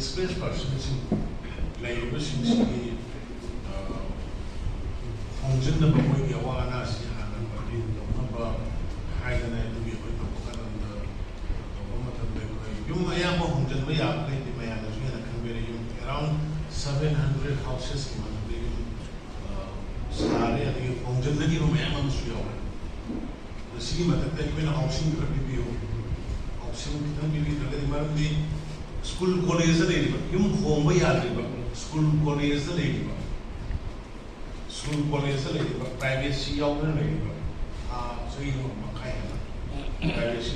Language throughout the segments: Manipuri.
displaced persons ꯂꯩꯔꯤꯕꯁꯤꯡꯁꯤꯒꯤ ꯍꯣꯡꯖꯤꯟꯅꯕ ꯃꯣꯏꯒꯤ ꯑꯋꯥ ꯑꯅꯥꯁꯤ ꯍꯥꯟꯅ ꯃꯇꯦꯡ ꯇꯧꯅꯕ ꯍꯥꯏꯗꯅ ꯑꯗꯨꯒꯤ ꯑꯩꯈꯣꯏ ꯇꯧꯕ ꯀꯥꯟꯗ ꯇꯧꯕ ꯃꯇꯝꯗ ꯑꯩꯈꯣꯏ ꯌꯨꯝ ꯑꯌꯥꯝꯕ ꯍꯣꯡꯖꯤꯟꯕ ꯌꯥꯕꯈꯩꯗꯤ ꯃꯌꯥꯝꯅꯁꯨ ꯍꯦꯟꯅ ꯈꯪꯕꯤꯔꯦ ꯌꯨꯝ ꯑꯦꯔꯥꯎꯟ 700 ꯍꯥꯎꯁꯦꯁꯀꯤ ꯃꯅꯨꯡꯗ ꯌꯨꯝ ꯁꯥꯔꯦ ꯑꯗꯒꯤ ꯍꯣꯡꯖꯤꯟꯅꯈꯤꯕ ꯃꯌꯥꯝ ꯑꯃꯁꯨ ꯌꯥꯎꯔꯦ ꯁꯤꯒꯤ ꯃꯊꯛꯇ ꯑꯩꯈꯣꯏꯅ ꯍꯥꯎꯁꯤꯡ ꯈꯔ ꯄꯤꯕꯤꯌꯨ ꯍꯥꯎꯁꯤꯡ ꯈꯤꯇꯪ ꯄꯤꯕꯤꯗ꯭ꯔꯒꯗꯤ ꯃꯔꯝꯗꯤ ꯁ꯭ꯀꯨꯜ ꯀꯣꯂꯦꯖꯗ ꯂꯩꯔꯤꯕ ꯌꯨꯝ ꯍꯣꯡꯕ ꯌꯥꯗ꯭ꯔꯤꯕ ꯁ꯭ꯀꯨꯜ ꯀꯣꯂꯦꯖꯗ ꯂꯩꯔꯤꯕ स्कूल कॉलेज प्राइवेसी चही मखाई प्राइवेसी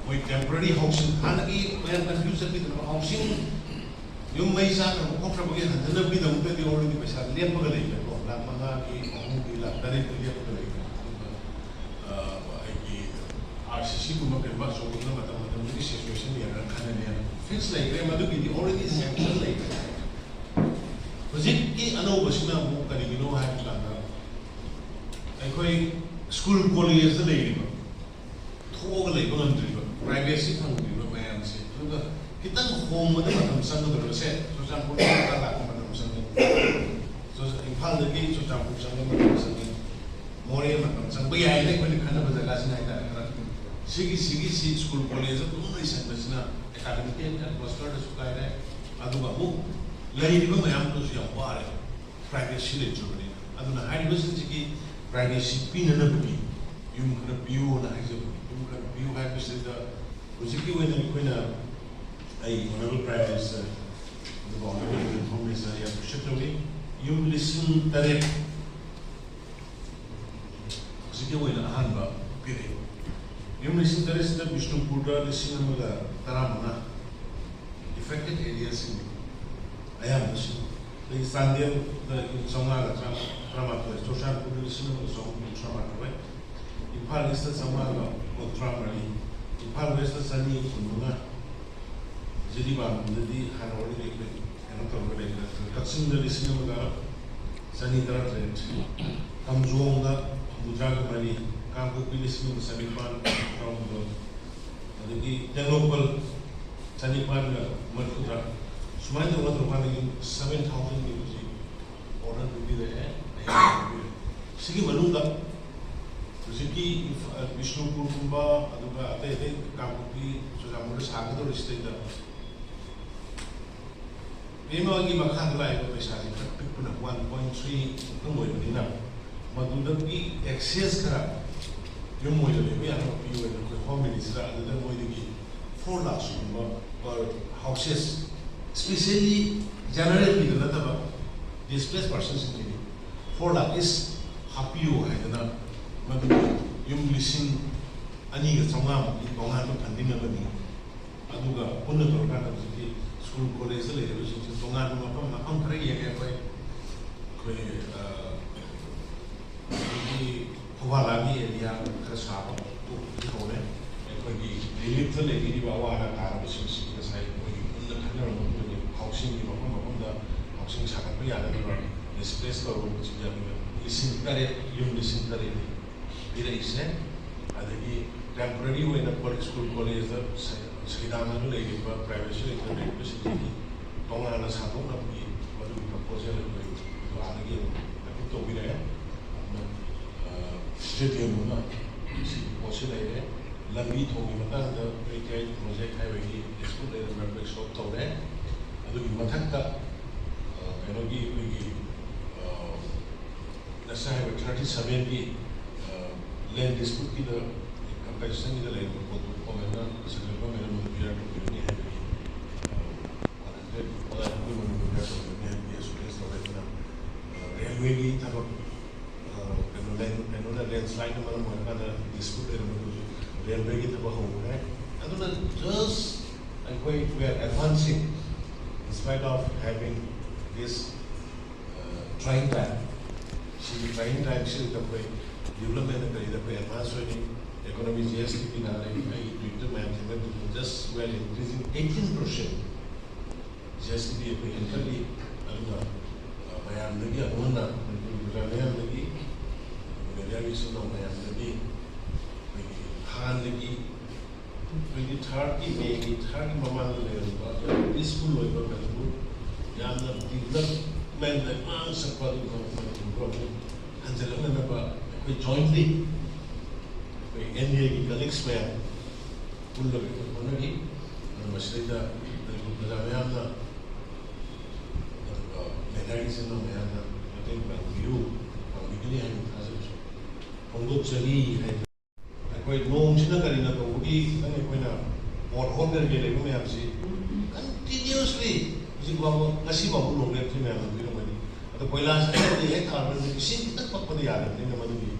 मैं टेम्पररी हाउसिंग हाँ की कन्फ्यूज हाउसिंग यूम मई चाक खोख्रबी हंधनबीदमदी ऑलरेडी पैसा लेपग लेको लाख मंगा की अहू की लाख तरह की लेपग लेको RCC kuma kaiba so kuna matam की सिचुएशन यार खाने फिक्स लाइक मधुकी ऑलरेडी सैंक्शन लाइक हजिक की अनौबसिना मु करिगिनो हाय काना अखोई स्कूल कॉलेज द लेरिबा थोग लेबा ngandriba प्राइवेसी फंगदिबा मयाम से दुगा कितन होम मद मतम संगदरो से सोचांपुर का लाख मतम संग सो इम्फाल दगी सोचांपुर संग मतम संग मोरे मतम संग बयाय ले कोनी खाना बजला सिना इता सिगी स्कूल कॉलेज तुम इसेंबसिना एकेडमिक एटमॉस्फेयर सुकायरे अदुगा मु लैरिबा मयाम तो या वारे प्राइवेसी ले जुबनी अदुना हाइबसिंगी प्राइवेसी पिननबनी यूम खना पियो ना हाइजब यूम खना पियो हाइबसिदा हुजिकी वेना कोइना आई honourable prime minister the honourable home minister या पुशतवी यूम लिसन तरे हुजिकी वेना अहानबा पिरे यूम लिसन तरे सिदा बिष्णुपुर लिसन अमगा तरामना affected areas in Ayamashi. The Sandian, the Songa, Tramato, Toshan, Listener, Song, Tramato, in Palista Samaga, or Tramari, in Palvesta Sani, Kununa, Zidiba, the had already been related. Katsin the Listener, Sani Dratlet, Kamzonga, Mujagamari, Kampu Listener, Samipan, from the local Sanipan Matura. Smile the water running 7,000 music order to be there. Sigi Malunga, Siki, Vishnu Kurumba, Aduga, they Kamuki, Suzamuris Hakadur State. Pimagi Makandla, which has people of 1.3 Numoyina. Madudapi, excess crap. You know, we are not you and the home minister, and then we 4 lakhs per houses. Especially general people, not about displaced persons in India. 4 lakh is happy you had enough. Maybe you listen any song in Bongan funding of money. Aduga, Punator school college, the Bongan, Ampere, Hualani area, Kasaba, to Hone, and when he lived the lady Bawana Arabs, because I housing the housing Sakapia, displaced the room which listen very young listen very said. And the temporary when a public school college, the Sidana lady, privacy, the university, Tonga Satona, what we proposal to argue, I put to be there. Stadium, possible. Lambi told me that the project highway is put in the member shop to them. I do Mataka, Kanogi, let's say 30-70 land dispute in the comparison in the land of Commander, Secretary Commander, to be railway about another landslide another dispute railway home. I don't know, just we are advancing in spite of having this trying time. See, trying time, see the way development the way advancing economy GST just well increasing 18%. GST entirely Mayam Lagi, Amuna, Mayam Lagi, ꯍꯥꯟꯅꯒꯤ 23 Mayꯒꯤ 3 ꯃꯃꯥꯡꯗ ꯂꯩꯔꯝꯕ ꯄꯤꯁꯐꯨꯜ ꯑꯣꯏꯕ ꯀꯩꯅꯣꯕꯨ ꯌꯥꯝꯅ ꯗꯤꯕꯂꯞꯃꯦꯟꯗ ꯃꯥꯡ ꯆꯠꯄ ꯑꯗꯨꯒ ꯃꯅꯤꯄꯨꯔ ꯑꯃꯨꯛ ꯍꯟꯖꯤꯜꯂꯛꯅꯅꯕ ꯑꯩꯈꯣꯏ ꯖꯣꯏꯟꯠꯂꯤ ꯑꯩꯈꯣꯏ NDAꯒꯤ ꯀꯂꯤꯛꯁ ꯃꯌꯥꯝ ꯄꯨꯜꯂꯒ ꯑꯩꯈꯣꯏ ꯍꯣꯠꯅꯔꯤ ꯑꯗꯨ ꯃꯁꯤꯗꯩꯗ ꯃꯅꯤꯄꯨꯔ ꯄ꯭ꯔꯖꯥ ꯃꯌꯥꯝꯅ ꯑꯗꯨꯒ ꯂꯩꯉꯥꯛꯒꯤꯁꯤꯡꯅ ꯃꯌꯥꯝꯅ ꯃꯇꯦꯡ ꯄꯥꯡꯕꯤꯒꯅꯤ ꯍꯥꯏꯅ ꯊꯥꯖꯕꯁꯨ ꯐꯣꯡꯗꯣꯛꯆꯔꯤ ꯍꯥꯏꯅ ꯑꯩꯈꯣꯏ ꯅꯣꯡꯁꯤꯅ ꯀꯔꯤꯅ ꯇꯧꯕꯒꯤ ꯈꯤꯇꯪ ꯑꯩꯈꯣꯏꯅ ꯄꯣꯠ ꯍꯣꯜꯗꯔꯒꯤ ꯂꯩꯕ ꯃꯌꯥꯝꯁꯤ ꯀꯟꯇꯤꯅ꯭ꯌꯨꯁꯂꯤ ꯍꯧꯖꯤꯛ ꯐꯥꯎꯕ ꯉꯁꯤ ꯐꯥꯎꯕ ꯅꯣꯡ ꯂꯦꯞꯇ꯭ꯔꯤ ꯃꯌꯥꯝ ꯑꯗꯨꯕꯤꯔꯝꯒꯅꯤ ꯑꯗꯣ ꯀꯣꯏꯂꯥꯁ ꯑꯩꯈꯣꯏꯗꯤ ꯍꯦꯛ ꯊꯥꯔꯕꯅꯤ ꯏꯁꯤꯡ ꯈꯤꯇꯪ ꯄꯛꯄꯗ ꯌꯥꯗꯕꯅꯤꯅ ꯃꯗꯨꯒꯤ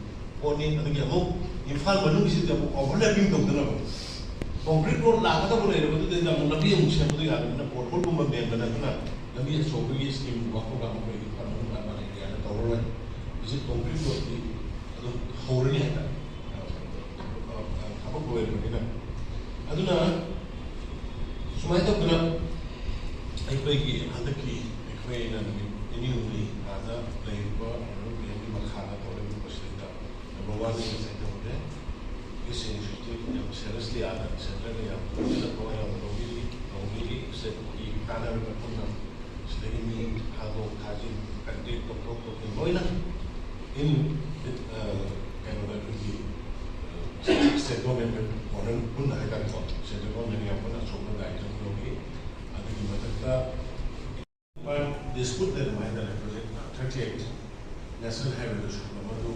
ꯄꯣꯠꯅꯤ ꯑꯗꯨꯒꯤ ꯑꯃꯨꯛ ꯏꯝꯐꯥꯜ ꯃꯅꯨꯡꯁꯤꯗ ꯑꯃꯨꯛ ꯑꯣꯚꯔꯂꯦꯄꯤꯡ ꯇꯧꯗꯅꯕ ꯀꯣꯟꯀ꯭ꯔꯤꯠ ꯔꯣꯗ ꯂꯥꯛꯀꯗꯕ ꯂꯩꯔꯕꯗꯨꯗꯩꯗ ꯑꯃꯨꯛ ꯂꯝꯕꯤ ꯑꯃꯨꯛ ꯁꯦꯝꯕꯗꯣ ꯌꯥꯗꯕꯅꯤna ꯄꯣꯠ ꯍꯣꯜꯒꯨꯝꯕ ꯃꯦꯟꯕꯅ ꯑꯗꯨꯅ ꯂꯝꯕꯤ ꯑꯆꯧꯕꯒꯤ ꯁ꯭ꯀꯤꯝꯒꯨꯝꯕ ꯄ꯭ꯔꯣꯒ꯭ꯔꯥꯝ ꯑꯩꯈꯣꯏ ꯏꯝꯐꯥꯜ ꯃꯅꯨꯡ ꯑꯦꯔꯤꯌꯥꯗ ꯇꯧꯔꯔꯣꯏ ꯍꯧꯖꯤꯛ ꯀꯣꯟꯀ꯭ꯔꯤꯠ ꯔꯣꯗꯇꯤ ꯑꯗꯨꯝ ꯍꯧꯔꯅꯤ ꯍꯥꯏꯇꯥꯔꯦ ꯊꯕꯛ ꯂꯣꯏꯔꯕꯅꯤꯅ ꯑꯗꯨꯅ ꯁꯨꯃꯥꯏꯅ ꯇꯧꯗꯅ ꯑꯩꯈꯣꯏꯒꯤ ꯍꯟꯗꯛꯀꯤ ꯑꯩꯈꯣꯏꯅ ꯅꯨꯃꯤꯠ ꯅꯤꯅꯤ ꯍꯨꯝꯅꯤ ꯑꯥꯗ ꯂꯩꯔꯤꯕ ꯃꯤꯌꯥꯝꯒꯤ ꯃꯈꯥꯗ ꯇꯧꯔꯤꯕ ꯃꯁꯤꯗ ꯅꯝꯕꯔ 1 ꯉꯁꯥꯏ ꯇꯧꯔꯦ ꯏꯁꯤꯡꯁꯤꯁꯨ ꯌꯥꯝ ꯁꯦꯔꯤꯌꯁꯂꯤ ꯑꯥꯗ ꯁꯦꯟꯇꯔꯅ ꯌꯥꯝ ꯐꯖꯅ ꯊꯋꯥꯏ ꯌꯥꯎꯅ ꯂꯧꯕꯤꯔꯤ ꯁ꯭ꯇꯦꯠꯀꯤ ꯀꯥꯟꯅꯔꯕ ꯃꯇꯨꯡꯗ ꯁꯤꯗꯒꯤ ꯃꯤ ꯊꯥꯗꯣꯛ ꯊꯥꯖꯤꯟ ꯀꯟꯇꯦꯛ ꯇꯧꯊꯣꯛ ꯇꯧꯁꯤꯟ ꯂꯣꯏꯅ ꯏꯟ ꯀꯩꯅꯣꯗ ꯑꯩꯈꯣꯏꯒꯤ ꯁ꯭ꯇꯦꯠ ꯒꯣꯔꯃꯦꯟꯒ ꯄꯨꯟꯅ ꯍꯥꯏꯇꯥꯔꯦꯀꯣ ꯁꯦꯟꯇ꯭ꯔꯦꯜ ꯒꯣꯔꯃꯦꯟꯅ ꯌꯥꯝ ꯀꯟꯅ ꯑꯆꯧꯕ ꯗꯥꯏꯇ ꯑꯃ ꯂꯧꯈꯤ ꯑꯗꯨꯒꯤ ꯃꯊꯛꯇ ꯗꯤꯁꯄꯨꯠ ꯂꯩꯔꯝꯕ ꯍꯥꯏꯇꯥꯔꯦ ꯄ꯭ꯔꯣꯖꯦꯛ 38 ꯅꯦꯁꯅꯦꯜ ꯍꯥꯏꯋꯦꯗ ꯁꯨꯕ ꯃꯗꯨ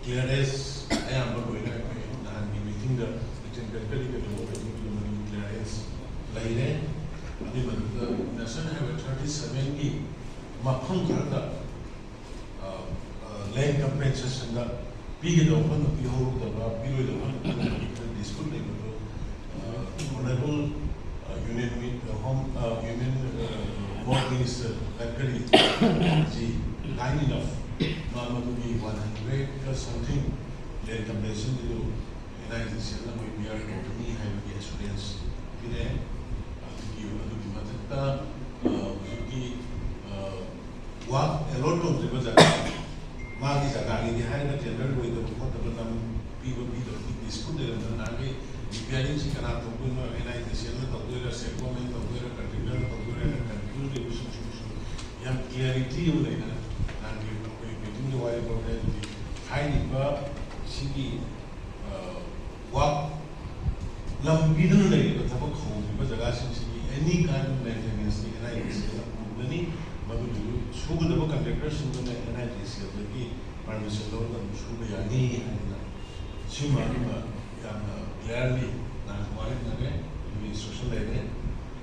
ꯀ꯭ꯂꯤꯌꯔꯦꯟꯁ ꯑꯌꯥꯝꯕ ꯂꯣꯏꯅ ꯑꯩꯈꯣꯏ ꯅꯍꯥꯟꯒꯤ ꯃꯤꯇꯤꯡꯗ ꯒꯗꯀꯔꯤꯒ ꯇꯧꯕ ꯃꯤꯇꯤꯡꯗꯨꯗ ꯃꯗꯨꯒꯤ ꯀ꯭ꯂꯤꯌꯔꯦꯟꯁ ꯂꯩꯔꯦ ꯑꯗꯨꯒꯤ ꯃꯊꯛꯇ ꯅꯦꯁꯅꯦꯜ ꯍꯥꯏꯋꯦ 37ꯒꯤ ꯃꯐꯝ ꯈꯔꯗ ꯂꯦꯟ ꯀꯝꯄꯦꯟꯁꯦꯁꯟꯗ ꯄꯤꯒꯗꯕ ꯃꯐꯝꯗ ꯄꯤꯍꯧꯗꯕ ꯄꯤꯔꯣꯏꯗꯕ ꯃꯐꯝꯗ ꯈꯔ ꯗꯤꯁꯄꯨꯠ ꯂꯩꯕꯗꯨ honourable union work minister Gadkari ji kind enough ꯃꯗꯨꯒꯤ 100 something ꯂꯦꯟ ꯀꯝꯄꯦꯟꯁꯦꯁꯟꯗꯨ NIGCLꯅ ꯃꯣꯏ ꯕꯤꯌꯥꯔ ꯇꯧꯒꯅꯤ ꯍꯥꯏꯕꯒꯤ ꯑꯦꯁꯨꯔꯦꯟꯁ ꯄꯤꯔꯛꯑꯦ ꯑꯗꯨꯒꯤ ꯃꯊꯛꯇ ꯍꯧꯖꯤꯛꯀꯤ ꯋꯥꯛ ꯑꯦꯂꯣꯠ ꯇꯧꯗ꯭ꯔꯤꯕ ꯖꯒꯥ ꯃꯥꯒꯤ ꯖꯒꯥꯒꯤꯗꯤ ꯍꯥꯏꯔꯒ ꯇꯦꯟꯗꯔ ꯂꯣꯏꯗꯕ ꯈꯣꯠꯇꯕ ꯂꯝ ꯄꯤꯕ ꯄꯤꯗꯕꯒꯤ ꯗꯤꯁꯄꯨꯠ ꯂꯩꯔꯝꯗꯅ ꯅꯍꯥꯟꯒꯤ ꯔꯤꯄꯤꯌꯥꯔꯤꯡꯁꯤ ꯀꯅꯥ ꯇꯧꯗꯣꯏꯅꯣ NIGCLꯅ ꯇꯧꯗꯣꯏꯔꯥ ꯁ꯭ꯇꯦꯠ ꯒꯣꯔꯃꯦꯟ ꯇꯧꯗꯣꯏꯔꯥ ꯀꯟꯇ꯭ꯔꯤꯕ꯭ꯌꯨꯇꯔꯅ ꯇꯧꯗꯣꯏꯔꯥ ꯍꯥꯏꯅ ꯀꯟꯐ꯭ꯌꯨꯖ ꯂꯩꯕꯁꯤꯡꯁꯤꯁꯨ ꯌꯥꯝ ꯀ꯭ꯂꯤꯌꯥꯔꯤꯇꯤ ꯑꯃ ꯂꯩꯅ ꯅꯍꯥꯟꯒꯤ ꯑꯩꯈꯣꯏ ꯃꯤꯇꯤꯡꯗ ꯋꯥꯔꯤ ꯇꯧꯔꯦ ꯑꯗꯨꯗꯤ ꯍꯥꯏꯔꯤꯕ ꯁꯤꯒꯤ ꯋꯥꯛ ꯂꯝ ꯄꯤꯗꯨꯅ ꯂꯩꯔꯤꯕ ꯊꯕꯛ ꯍꯧꯔꯤꯕ ꯖꯒꯥꯁꯤꯡꯁꯤꯒꯤ ꯑꯦꯅꯤ ꯀꯥꯏꯟ ꯑꯣꯐ ꯃꯦꯟꯇꯦꯅꯦꯟꯁꯀꯤ NIGCLꯅ ꯄꯨꯒꯅꯤ ꯃꯗꯨꯒꯤꯁꯨ ꯁꯨꯒꯗꯕ ꯀꯟꯇ꯭ꯔꯦꯛꯇꯔꯁꯤꯡꯗꯨꯅ NIGCLꯗꯒꯤ ꯄꯔꯃꯤꯁꯟ ꯂꯧꯔꯒ ꯑꯗꯨꯝ ꯁꯨꯕ ꯌꯥꯅꯤ ꯍꯥꯏꯅ ꯁꯤꯃ ꯑꯃ ꯌꯥꯝꯅ ꯀ꯭ꯂꯤꯌꯥꯔꯂꯤ ꯅꯍꯥꯟ ꯋꯥꯔꯤꯅꯔꯦ ꯑꯗꯨꯒꯤ ꯏꯟꯁꯇ꯭ꯔꯛꯁꯟ ꯂꯩꯔꯦ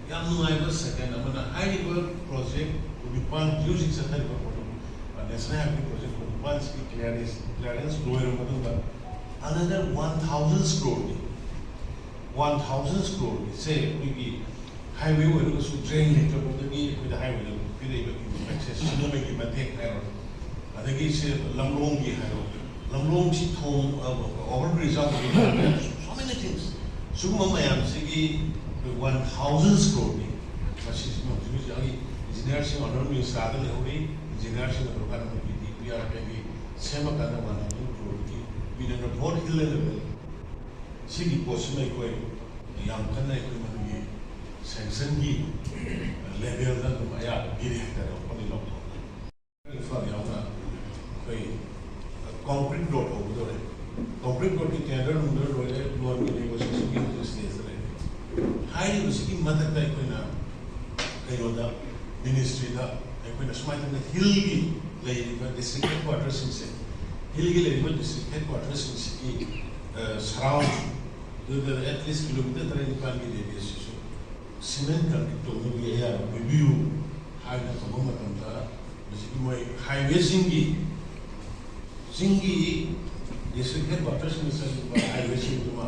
ꯌꯥꯝ ꯅꯨꯡꯉꯥꯏꯕ ꯁꯦꯀꯦꯟ ꯑꯃꯅ ꯍꯥꯏꯔꯤꯕ ꯄ꯭ꯔꯣꯖꯦꯛ ꯎꯕꯤꯄꯥꯟ ꯍꯧꯖꯤꯛ ꯆꯠꯊꯔꯤꯕ ꯅꯦꯁꯅꯦꯜ ꯍꯥꯏꯋꯦ ꯄ꯭ꯔꯣꯖꯦꯛ ꯎꯕꯤꯄꯥꯟꯁꯤꯒꯤ ꯀ꯭ꯂꯤꯌꯥꯔꯦꯟꯁ ꯂꯣꯏꯔꯕ ꯃꯇꯨꯡꯗ another 1,000 crore 1,000 crore ꯑꯩꯈꯣꯏꯒꯤ हाईवे ꯑꯣꯏꯔꯒꯁꯨ ꯗ꯭ꯔꯦꯟ ꯂꯩꯇ꯭ꯔꯕꯗꯒꯤ ꯑꯩꯈꯣꯏꯗ ꯍꯥꯏꯋꯦꯗ ꯄꯤꯔꯛꯏꯕ ꯑꯦꯛꯁꯦꯁ ꯁꯤꯅꯕꯒꯤ ꯃꯇꯦꯡ ꯍꯥꯏꯔꯣ ꯑꯗꯒꯤ ꯁꯦ ꯂꯝꯂꯣꯡꯒꯤ ꯍꯥꯏꯔꯣ ꯂꯝꯂꯣꯡꯁꯤ ꯊꯣꯡ over bridge so many things ꯁꯤꯒꯨꯝꯕ ꯃꯌꯥꯝꯁꯤꯒꯤ 1,000 crore ꯃꯁꯤꯁꯤꯅ ꯍꯧꯖꯤꯛ ꯍꯧꯖꯤꯛ ꯏꯟꯖꯤꯅꯤꯌꯥꯔꯁꯤꯡ ꯑꯣꯅꯔ ꯃꯤꯅꯤꯁꯇꯔꯗ ꯂꯩꯍꯧꯔꯤ ꯏꯟꯖꯤꯅꯤꯌꯥꯔꯁꯤꯡ ꯇꯧꯔꯀꯥꯟꯗ ꯃꯣꯏꯒꯤ DPRꯀꯒꯤ ꯁꯦꯝꯃꯀꯥꯟꯗ 1,000 crore ꯃꯤꯅ ꯚꯣꯠ ꯍꯤꯜꯂꯒ ꯁꯤꯒꯤ ꯄꯣꯠꯁꯤꯃ ꯑꯩꯈꯣꯏ ꯌꯥꯝ ꯀꯟꯅ ꯑꯩꯈꯣꯏ ꯃꯗꯨꯒꯤ ꯁꯦꯡꯁꯟꯒꯤ ꯂꯦꯚꯦꯜꯗ ꯑꯗꯨꯝ ꯑꯌꯥꯕ ꯄꯤꯔꯦ ꯍꯥꯏꯇꯥꯔꯦ ꯋꯥꯈꯜꯗꯤ ꯂꯧꯊꯣꯛꯑꯦ ꯏꯝꯐꯥꯜ ꯌꯥꯎꯅ ꯑꯩꯈꯣꯏ ꯀꯣꯟꯀ꯭ꯔꯤꯠ ꯔꯣꯗ ꯍꯧꯒꯗꯧꯔꯦ ꯀꯣꯟꯀ꯭ꯔꯤꯠ ꯔꯣꯗꯀꯤ ꯇꯦꯟꯗꯔ ꯅꯨꯡꯗꯔ ꯂꯣꯏꯔꯦ ꯂꯣꯟꯒꯤ ꯅꯦꯒꯣꯁꯤꯌꯦꯁꯟꯒꯤ ꯍꯧꯖꯤꯛ ꯁ꯭ꯇꯦꯖꯇ ꯂꯩꯔꯦ ꯍꯥꯏꯔꯤꯕꯁꯤꯒꯤ ꯃꯊꯛꯇ ꯑꯩꯈꯣꯏꯅ ꯀꯩꯅꯣꯗ ꯃꯤꯅꯤꯁꯇ꯭ꯔꯤꯗ ꯑꯩꯈꯣꯏꯅ ꯁꯨꯃꯥꯏꯅ ꯇꯧꯅ ꯍꯤꯜꯒꯤ ꯂꯩꯔꯤꯕ ꯗꯤꯁꯇ꯭ꯔꯤꯛ ꯍꯦꯗꯀ꯭ꯋꯥꯇꯔꯁꯤꯡꯁꯦ ꯍꯤꯜꯒꯤ ꯂꯩꯔꯤꯕ ꯗꯤꯁꯇ꯭ꯔꯤꯛ ꯍꯦꯗꯀ꯭ꯋꯥꯇꯔꯁꯤꯡꯁꯤꯒꯤ ꯁꯔꯥꯎꯟ ꯑꯗꯨꯗ ꯑꯦꯠꯂꯤꯁ ꯀꯤꯂꯣꯃꯤꯇꯔ 9-10ꯒꯤ ꯔꯦꯗꯤꯌꯁꯁꯤꯁꯨ ꯁꯤꯃꯦꯟ ꯀꯟꯀ꯭ꯔꯤꯠ ꯇꯧꯅꯕꯒꯤ ꯑꯌꯥꯕ ꯄꯤꯕꯤꯌꯨ ꯍꯥꯏꯅ ꯇꯧꯕ ꯃꯇꯝꯗ ꯍꯧꯖꯤꯛꯀꯤ ꯃꯣꯏ ꯍꯥꯏꯋꯦꯁꯤꯡꯒꯤ ꯆꯤꯡꯒꯤ ꯗꯤꯁꯇ꯭ꯔꯤꯛ ꯍꯦꯗꯀ꯭ꯋꯥꯇꯔꯁꯤꯡꯗ ꯆꯠꯂꯤꯕ ꯍꯥꯏꯋꯦꯁꯤꯡꯗꯨꯃ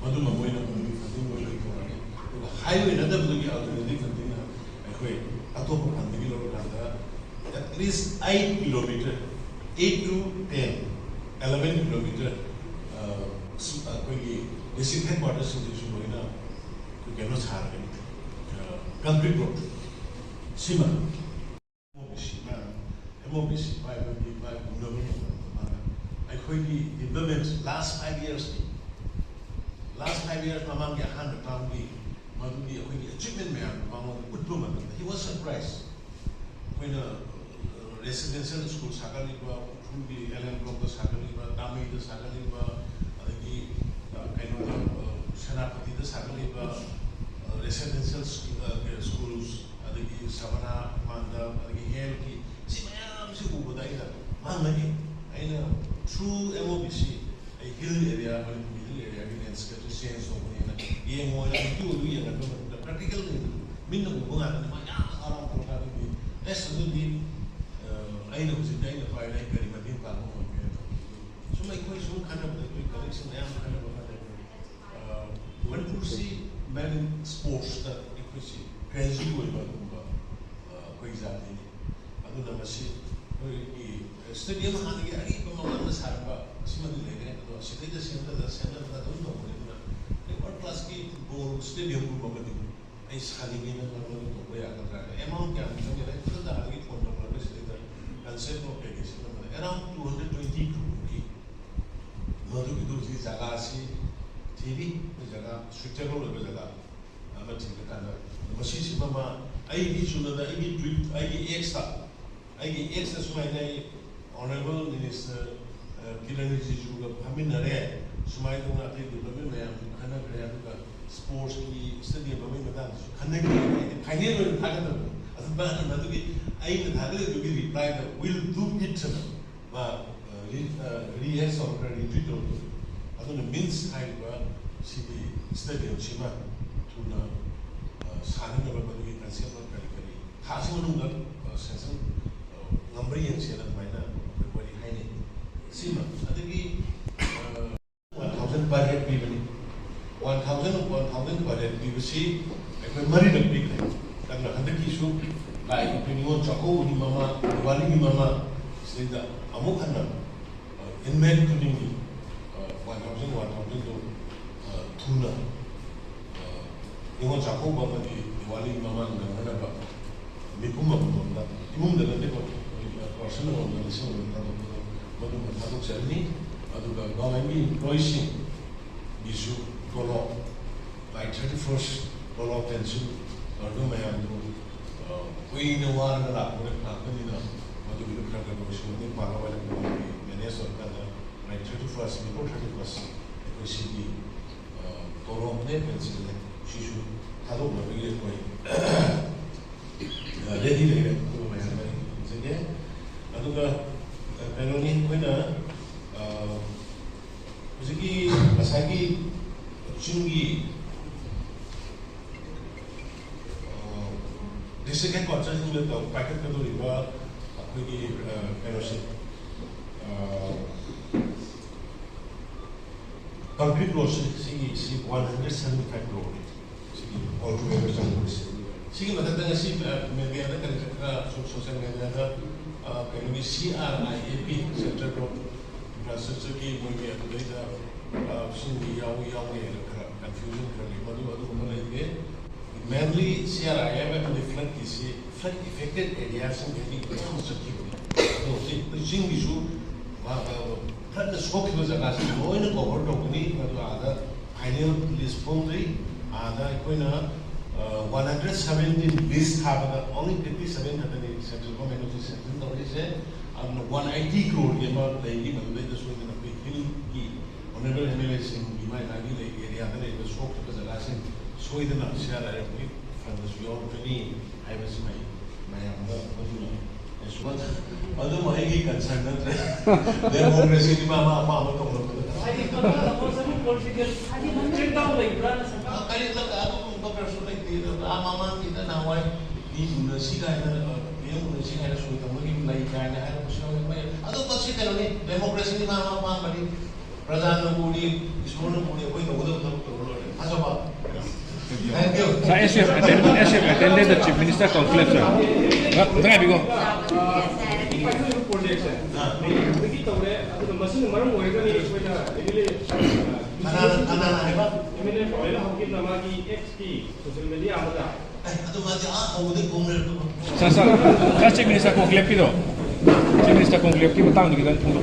ꯃꯗꯨꯃ ꯃꯣꯏꯅ ꯃꯗꯨꯒꯤ ꯐꯟꯗꯤꯡ ꯃꯣꯏ ꯂꯣꯏꯊꯣꯛꯑꯅꯤ ꯑꯗꯨꯒ ꯍꯥꯏꯋꯦ ꯅꯠꯇꯕꯗꯨꯒꯤ ꯑꯜꯇꯔꯅꯦꯇꯤቭ ꯐꯟꯗꯤꯡꯅ ꯑꯩꯈꯣꯏ ꯑꯇꯣꯞꯄ ꯐꯟꯗꯒꯤ ꯂꯧꯔꯀꯥꯟꯗ ꯑꯦꯠꯂꯤꯁ 8 kilometer 8 to 10 11 kilometer ꯑꯩꯈꯣꯏꯒꯤ ꯗꯤꯁꯇ꯭ꯔꯤꯛ ꯍꯦꯗꯀ꯭ꯋꯥꯇꯔꯁꯤꯡꯗꯁꯨ ꯂꯣꯏꯅ ꯑꯩꯈꯣꯏ ꯀꯩꯅꯣ ꯁꯥꯔꯒꯅꯤ ꯀꯟꯀ꯭ꯔꯤꯠ ꯔꯣꯗ ꯁꯤꯃ MOBC ꯄꯥꯏꯕꯒꯤ ꯎꯅꯕ ꯃꯇꯝꯗ ꯃꯥꯅ ꯑꯩꯈꯣꯏꯒꯤ ꯗꯤꯕꯂꯞꯃꯦꯟ ꯂꯥꯁ 5 yearsꯀꯤ 1,000 crore ꯃꯌꯥꯝ ꯑꯃ ꯄꯤꯔꯤ ꯍꯥꯏꯇꯥꯔꯦ ꯃꯗꯨ ꯃꯌꯥꯝꯁꯤꯒꯤ ꯃꯅꯨꯡꯗ ꯑꯩꯈꯣꯏꯒꯤ 1,000 crore last 5 years mamang ki ahan mamang madudi akoi achievement mayam mamang utpu madam he was surprised koina residential school sakali ba thumbi LM block da sakali ba tamai da sakali ba adagi kaino senapati da sakali ba residential schools adagi savana manda adagi hel ki si mayam si ubada ida mamagi aina through MOBC a hill area or hill area we can sketch change over in a more than two years the practical minimum and my around absolutely I know the day of I like very much so my question kind of the collection I am kind of when you see men sports that you see gradually for example I don't know stadium hana ki ari pamama sarba simadi lene to sidai da center da don't know what class ki football stadium ko bagadi ai khali ni na to ko ya ka amount kya ni ne to da ari phone number pe sidai da concept of package around 220 crore ki madu ki to ji jaga si tv jaga suitable ho jaga ama thik ka na masi si mama ai ni chuna da ai ni trip ai ni extra sumai Honorable Minister Kiran Rijiju Haminare Sumai Dona Development Mayam Kana Graya Sports ki Stadium Madan Kanaki Pioneer Tagada as a band and Matuki I had to be replied will do it re-heads of credit I don't know means I city stadium Shima to the Sani of Matuki Consumer Credit Hasu Sense number yang siapa mana berbuat ini sima ada ki 1000 per head bi bani 1000 per head bi besi ekor mari nak bi kan ada ki su lai opinion cakap ni mama wali ni mama sehingga amuk kan inmate tu ni 1000 tu tuna yang cakap bahawa di wali mama dengan mana apa mipum apa benda imum dengan dia personal organization madu madu journey aduga government employees issue follow by 31st follow pension ordo mayam do koi no war na la pore pakani na madu bidu kra commission ni pala wala manage sarkar by 31st before 31st ko city follow ne pension ne shishu hado na bigre koi ready le ko mayam ne aduga kanoni koina hujiki masagi chungi district headquarters in the packet ka doriba apni kanosi concrete loss si 175 crore si all together sigi matanda si media da kan social media da kami CRIAP Center for Infrastructure ki mungkin ada dah sini yang confusion kerana madu mana ini mainly CRIAP itu reflect isi flood affected areas yang jadi constructive. So sini isu flood scope itu jaga sih. Mau ini cover dong ni madu ada final list pun dari ada kau na 117 list have only 57 have the central government of the central government 180 crore के बाद लेगी मतलब तो सोचने ना कोई हिल की honorable MLA सिंह बीमा नागी ले एरिया में एक शॉप पे जगह से सोचने ना शेयर आया कोई फंड से और फिनी आई बस मैं हम लोग बदलना ऐसा अदो मैं ही कंसर्न ना डेमोक्रेसी की मामा मामा तो हम लोग आई तो ना सब पॉलिटिकल आई हम चिंता हो रही है कहीं तक आप उनको पर्सनल नहीं मामा kita nawai di Indonesia kan yang Indonesia ada suatu mungkin Leite ada suatu macam atau pasti kalau ni demokrasi ni mana bagi Perdana Menteri Islam Menteri koi tak boleh macam apa? Thank you. Saya attended the Chief Minister conclave sir. Tengah bigo. Begitu boleh atau masih malam boleh kan ni kita ini anak apa? Ini boleh lah mungkin nama di XT social media ada. Atau macam aku tu kongres tu. Saya Chief Minister conclave itu. Chief Minister conclave itu petang kita tunggu.